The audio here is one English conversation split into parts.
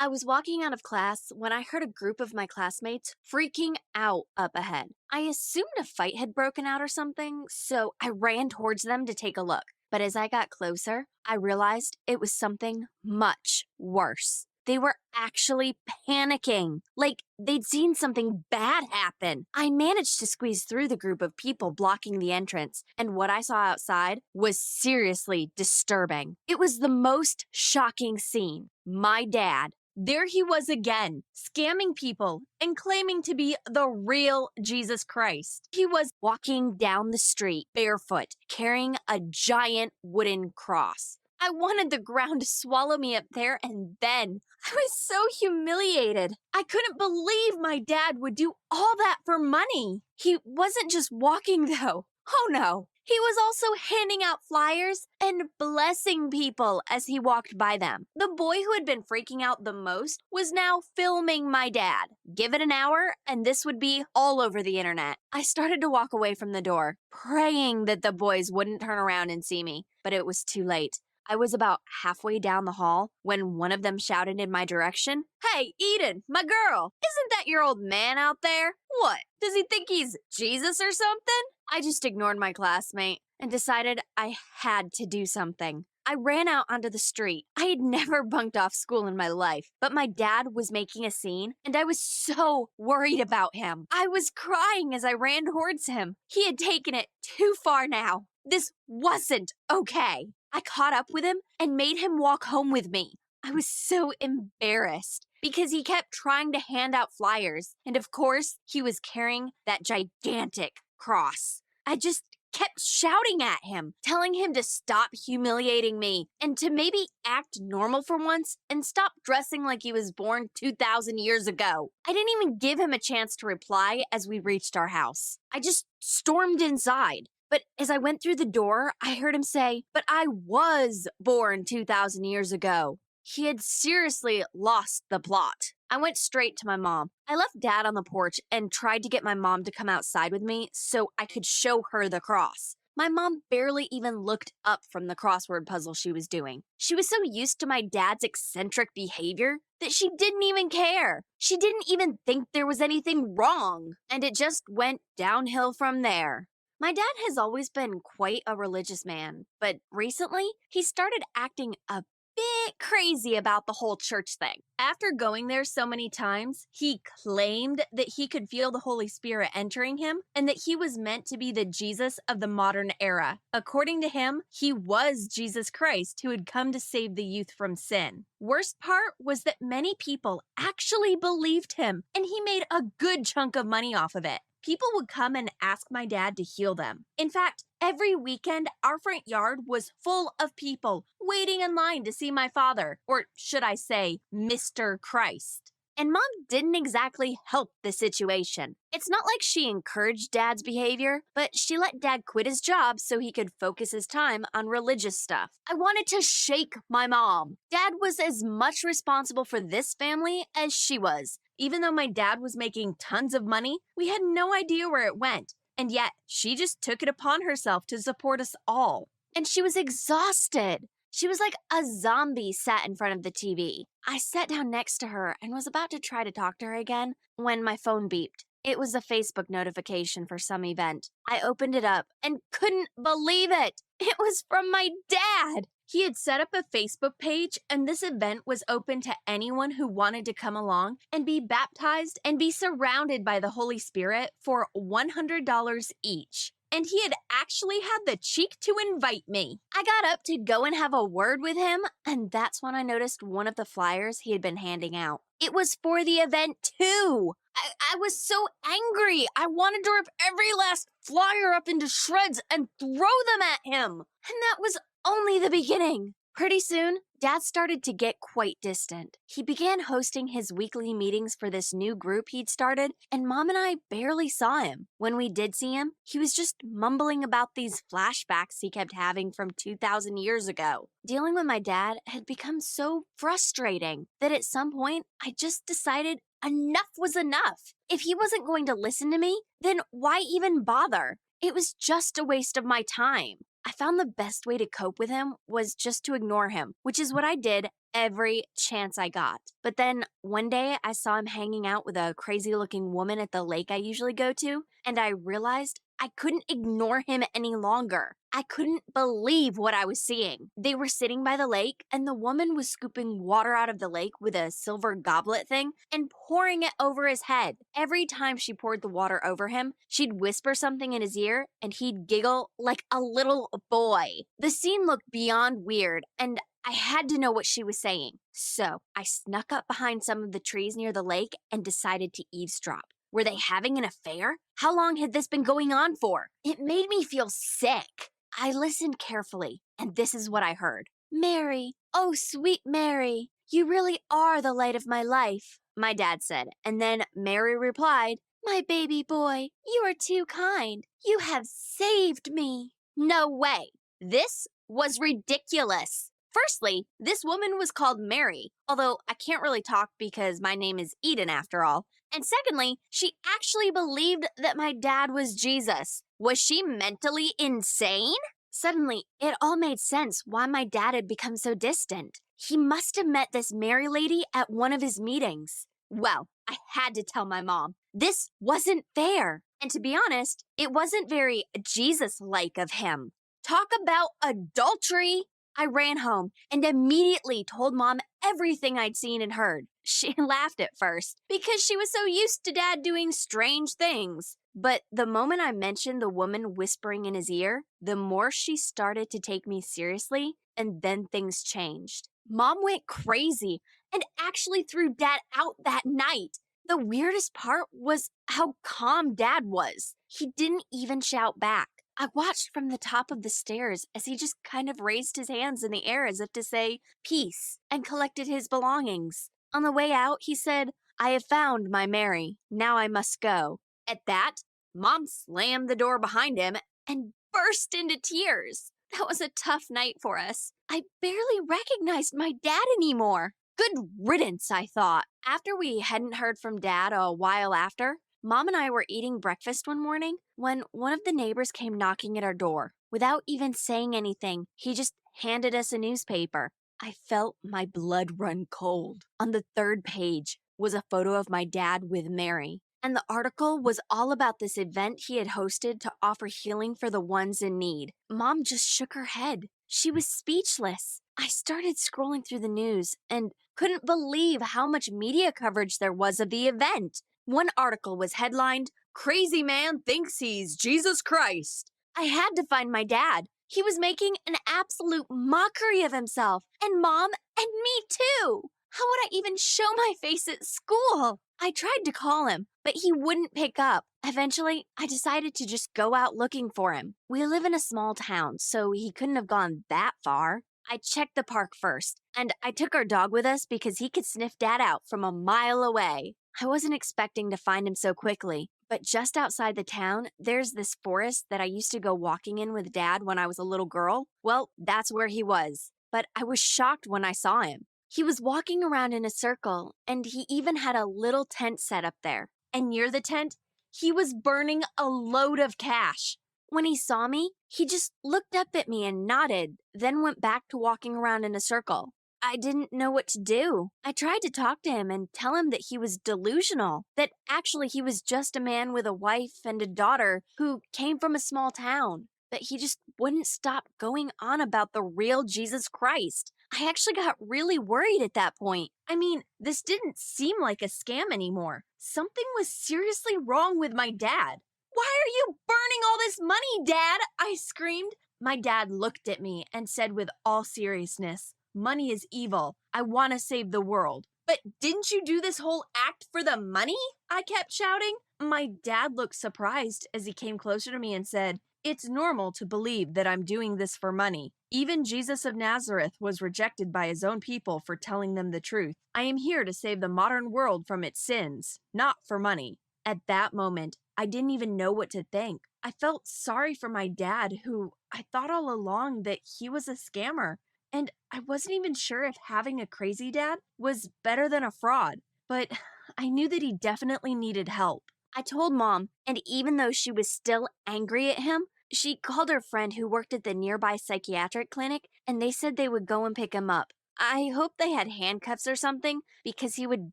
I was walking out of class when I heard a group of my classmates freaking out up ahead. I assumed a fight had broken out or something, so I ran towards them to take a look. But as I got closer, I realized it was something much worse. They were actually panicking, like they'd seen something bad happen. I managed to squeeze through the group of people blocking the entrance, and what I saw outside was seriously disturbing. It was the most shocking scene. My dad, there he was again, scamming people and claiming to be the real Jesus Christ. He was walking down the street barefoot, carrying a giant wooden cross. I wanted the ground to swallow me up there and then. I was so humiliated. I couldn't believe my dad would do all that for money. He wasn't just walking, though. Oh no. He was also handing out flyers and blessing people as he walked by them. The boy who had been freaking out the most was now filming my dad. Give it an hour, and this would be all over the internet. I started to walk away from the door, praying that the boys wouldn't turn around and see me, but it was too late. I was about halfway down the hall when one of them shouted in my direction, "Hey, Eden, my girl, isn't that your old man out there? What, does he think he's Jesus or something?" I just ignored my classmate and decided I had to do something. I ran out onto the street. I had never bunked off school in my life, but my dad was making a scene, and I was so worried about him. I was crying as I ran towards him. He had taken it too far now. This wasn't okay. I caught up with him and made him walk home with me. I was so embarrassed because he kept trying to hand out flyers, and of course, he was carrying that gigantic cross. I just kept shouting at him, telling him to stop humiliating me and to maybe act normal for once and stop dressing like he was born 2,000 years ago. I didn't even give him a chance to reply as we reached our house. I just stormed inside. But as I went through the door, I heard him say, "But I was born 2,000 years ago." He had seriously lost the plot. I went straight to my mom. I left Dad on the porch and tried to get my mom to come outside with me so I could show her the cross. My mom barely even looked up from the crossword puzzle she was doing. She was so used to my dad's eccentric behavior that she didn't even care. She didn't even think there was anything wrong. And it just went downhill from there. My dad has always been quite a religious man, but recently he started acting a bit crazy about the whole church thing. After going there so many times, he claimed that he could feel the Holy Spirit entering him and that he was meant to be the Jesus of the modern era. According to him, he was Jesus Christ who had come to save the youth from sin. Worst part was that many people actually believed him, and he made a good chunk of money off of it. People would come and ask my dad to heal them. In fact, every weekend, our front yard was full of people waiting in line to see my father, or should I say, Mr. Christ. And Mom didn't exactly help the situation. It's not like she encouraged Dad's behavior, but she let Dad quit his job so he could focus his time on religious stuff. I wanted to shake my mom. Dad was as much responsible for this family as she was. Even though my dad was making tons of money, we had no idea where it went. And yet, she just took it upon herself to support us all. And she was exhausted. She was like a zombie sat in front of the TV. I sat down next to her and was about to try to talk to her again when my phone beeped. It was a Facebook notification for some event. I opened it up and couldn't believe it. It was from my dad. He had set up a Facebook page, and this event was open to anyone who wanted to come along and be baptized and be surrounded by the Holy Spirit for $100 each. And he had actually had the cheek to invite me. I got up to go and have a word with him, and that's when I noticed one of the flyers he had been handing out. It was for the event too. I was so angry. I wanted to rip every last flyer up into shreds and throw them at him. And that was only the beginning. Pretty soon, Dad started to get quite distant. He began hosting his weekly meetings for this new group he'd started, and Mom and I barely saw him. When we did see him, he was just mumbling about these flashbacks he kept having from 2,000 years ago. Dealing with my dad had become so frustrating that at some point, I just decided enough was enough. If he wasn't going to listen to me, then why even bother? It was just a waste of my time. I found the best way to cope with him was just to ignore him, which is what I did every chance I got. But then one day I saw him hanging out with a crazy looking woman at the lake I usually go to, and I realized I couldn't ignore him any longer. I couldn't believe what I was seeing. They were sitting by the lake, and the woman was scooping water out of the lake with a silver goblet thing and pouring it over his head. Every time she poured the water over him, she'd whisper something in his ear, and he'd giggle like a little boy. The scene looked beyond weird, and I had to know what she was saying. So I snuck up behind some of the trees near the lake and decided to eavesdrop. Were they having an affair? How long had this been going on for? It made me feel sick. I listened carefully, and this is what I heard. Mary, oh sweet Mary, you really are the light of my life, my dad said. And then Mary replied, my baby boy, you are too kind. You have saved me. No way. This was ridiculous. Firstly, this woman was called Mary, although I can't really talk because my name is Eden after all. And secondly, she actually believed that my dad was Jesus. Was she mentally insane? Suddenly, it all made sense why my dad had become so distant. He must have met this Mary lady at one of his meetings. Well, I had to tell my mom. This wasn't fair. And to be honest, it wasn't very Jesus-like of him. Talk about adultery! I ran home and immediately told Mom everything I'd seen and heard. She laughed at first because she was so used to Dad doing strange things. But the moment I mentioned the woman whispering in his ear, the more she started to take me seriously, and then things changed. Mom went crazy and actually threw Dad out that night. The weirdest part was how calm Dad was. He didn't even shout back. I watched from the top of the stairs as he just kind of raised his hands in the air as if to say, peace, and collected his belongings. On the way out, he said, I have found my Mary. Now I must go. At that, Mom slammed the door behind him and burst into tears. That was a tough night for us. I barely recognized my dad anymore. Good riddance, I thought. After we hadn't heard from Dad a while after, Mom and I were eating breakfast one morning when one of the neighbors came knocking at our door. Without even saying anything, he just handed us a newspaper. I felt my blood run cold. On the third page was a photo of my dad with Mary, and the article was all about this event he had hosted to offer healing for the ones in need. Mom just shook her head. She was speechless. I started scrolling through the news and couldn't believe how much media coverage there was of the event. One article was headlined, Crazy Man Thinks He's Jesus Christ. I had to find my dad. He was making an absolute mockery of himself, and Mom and me too. How would I even show my face at school? I tried to call him, but he wouldn't pick up. Eventually, I decided to just go out looking for him. We live in a small town, so he couldn't have gone that far. I checked the park first, and I took our dog with us because he could sniff Dad out from a mile away. I wasn't expecting to find him so quickly, but just outside the town, there's this forest that I used to go walking in with Dad when I was a little girl. Well, that's where he was, but I was shocked when I saw him. He was walking around in a circle, and he even had a little tent set up there. And near the tent, he was burning a load of cash. When he saw me, he just looked up at me and nodded, then went back to walking around in a circle. I didn't know what to do. I tried to talk to him and tell him that he was delusional, that actually he was just a man with a wife and a daughter who came from a small town, but he just wouldn't stop going on about the real Jesus Christ. I actually got really worried at that point. I mean, this didn't seem like a scam anymore. Something was seriously wrong with my dad. Why are you burning all this money, Dad? I screamed. My dad looked at me and said with all seriousness, money is evil. I want to save the world. But didn't you do this whole act for the money? I kept shouting. My dad looked surprised as he came closer to me and said, it's normal to believe that I'm doing this for money. Even Jesus of Nazareth was rejected by his own people for telling them the truth. I am here to save the modern world from its sins, not for money. At that moment, I didn't even know what to think. I felt sorry for my dad, who I thought all along that he was a scammer. And I wasn't even sure if having a crazy dad was better than a fraud. But I knew that he definitely needed help. I told Mom, and even though she was still angry at him, she called her friend who worked at the nearby psychiatric clinic, and they said they would go and pick him up. I hope they had handcuffs or something because he would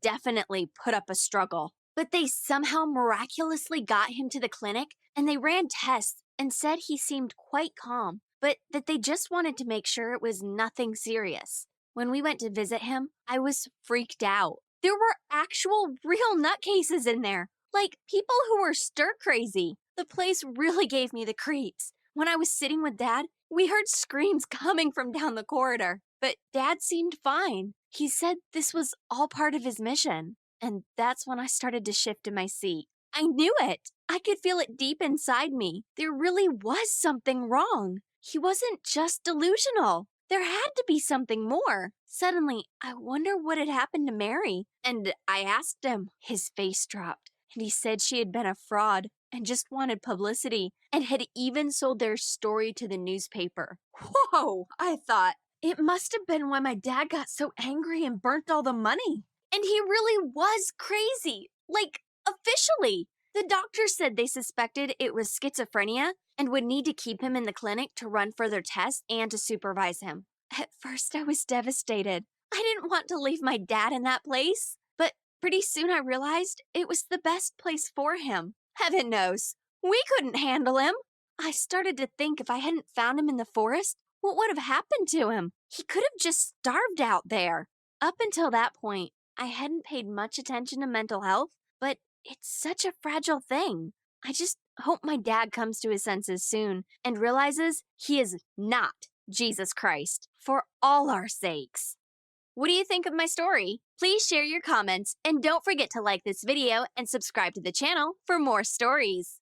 definitely put up a struggle. But they somehow miraculously got him to the clinic and they ran tests and said he seemed quite calm, but that they just wanted to make sure it was nothing serious. When we went to visit him, I was freaked out. There were actual real nutcases in there, like people who were stir crazy. The place really gave me the creeps. When I was sitting with Dad, we heard screams coming from down the corridor, but Dad seemed fine. He said this was all part of his mission. And that's when I started to shift in my seat. I knew it. I could feel it deep inside me. There really was something wrong. He wasn't just delusional. There had to be something more. Suddenly, I wonder what had happened to Mary. And I asked him. His face dropped, and he said she had been a fraud and just wanted publicity and had even sold their story to the newspaper. Whoa, I thought. It must have been why my dad got so angry and burnt all the money. And he really was crazy. Like, officially. The doctor said they suspected it was schizophrenia and would need to keep him in the clinic to run further tests and to supervise him. At first, I was devastated. I didn't want to leave my dad in that place. But pretty soon I realized it was the best place for him. Heaven knows, we couldn't handle him. I started to think if I hadn't found him in the forest, what would have happened to him? He could have just starved out there. Up until that point, I hadn't paid much attention to mental health, but it's such a fragile thing. I just hope my dad comes to his senses soon and realizes he is not Jesus Christ for all our sakes. What do you think of my story? Please share your comments and don't forget to like this video and subscribe to the channel for more stories.